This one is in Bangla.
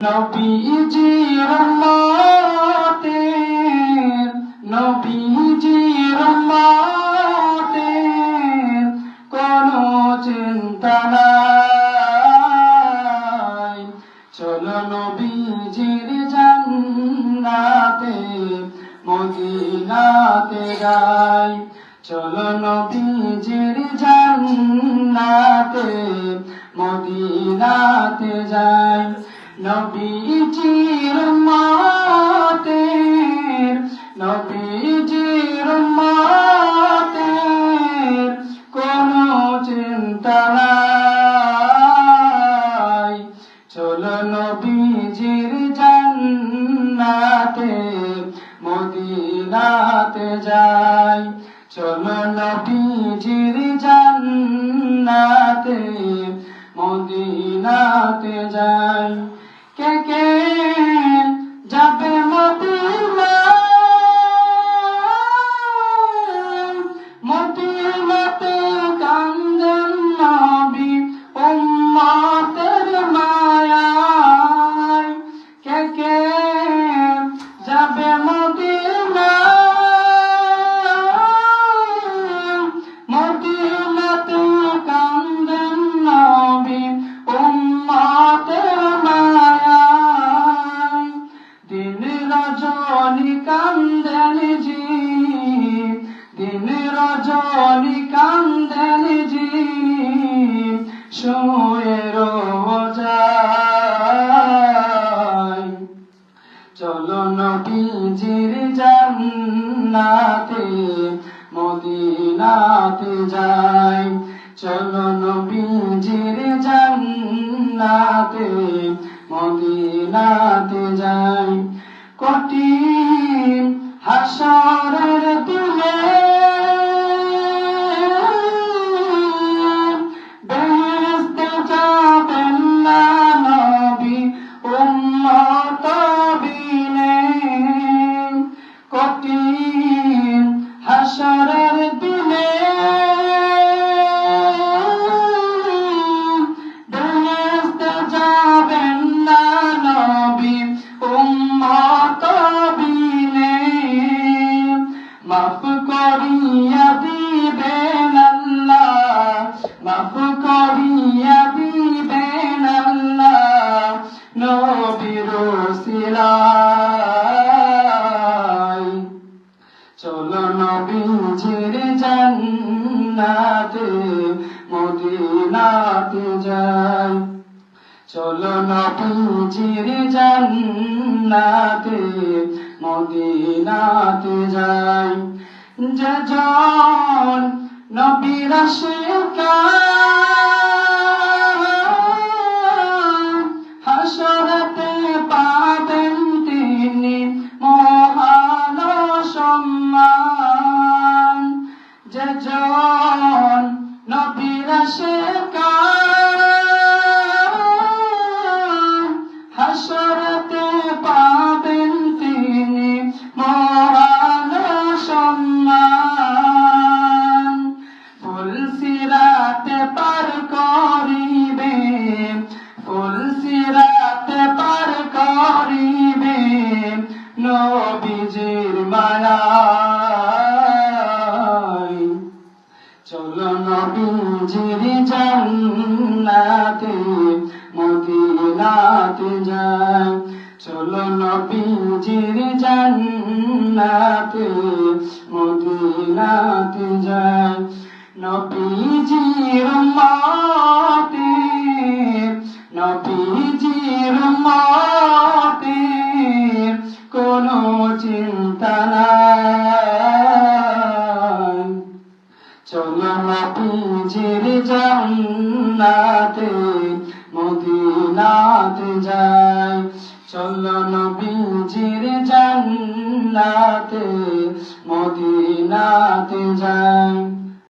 নবীজির উম্মতের নবীজির উম্মতের কোনো চিন্তা নাই। চলো নবীজির জান্নাতে মদিনাতে যাই। চলো নবীজির জান্নাতে মদিনাতে যাই। নবীজির উম্মতের নবীজির উম্মতের কোনো চিন্তা নাই। চলো নবীজির জান্নাতে মদিনাতে যাই। চলো নবীজির জান্নাতে মদিনাতে যাই। কে কে যাবে মদিনায়, মদিনাতে কান্দেন নবী উম্মতের মায়ায়। কে কে যাবে মদিনায়, মদিনাতে কান্দেন নবী উম্মতের মায়ায়। দিন রজনী কান্দেন জি, দিন রজনী কান্দেন জি, শুয়ে রোজায়। চলো নবীজির জান্নাতে মদিনাতে যাই। চলো নবীজির জান্নাতে মদিনাতে যাই। কঠিন হাসরের দিনে বেহেশতে যাবেন না নবী উম্মত বিনে। কঠিন হাসরের দিনে বেহেশতে যাবেন না নবী উম্মত বিনে। মাফ করিয়া দিবেন আল্লাহ, মাফ করিয়া দিবেন আল্লাহ নবীর ওসিলায়। চলো নবীজির জান্নাতে মদিনাতে যাই। চলো নবীজির জান্নাতে মদিনাতে যাই। যেজন নবীর আশিকান হাসরেতে পাবেন তিনি মহান সম্মান। যেজন নবীর আশিকান হাসরেতে পাবেন তিনি মহান সম্মান। ফুল সিরাতে পার করিবে, ফুল সিরাতে পার করিবে নবীজির মায়ায়। চলো নবীজির জান্নাতে মদিনাতে যাই। চলো নবীজির জান্নাতে মদিনাতে যাই। নবীজির উম্মতের নবীজির উম্মতের কোনো চিন্তা নাই। চলো নবীজির জান্নাতে মদিনাতে যাই। চলো নবীজির জান্নাতে মদিনাতে যাই।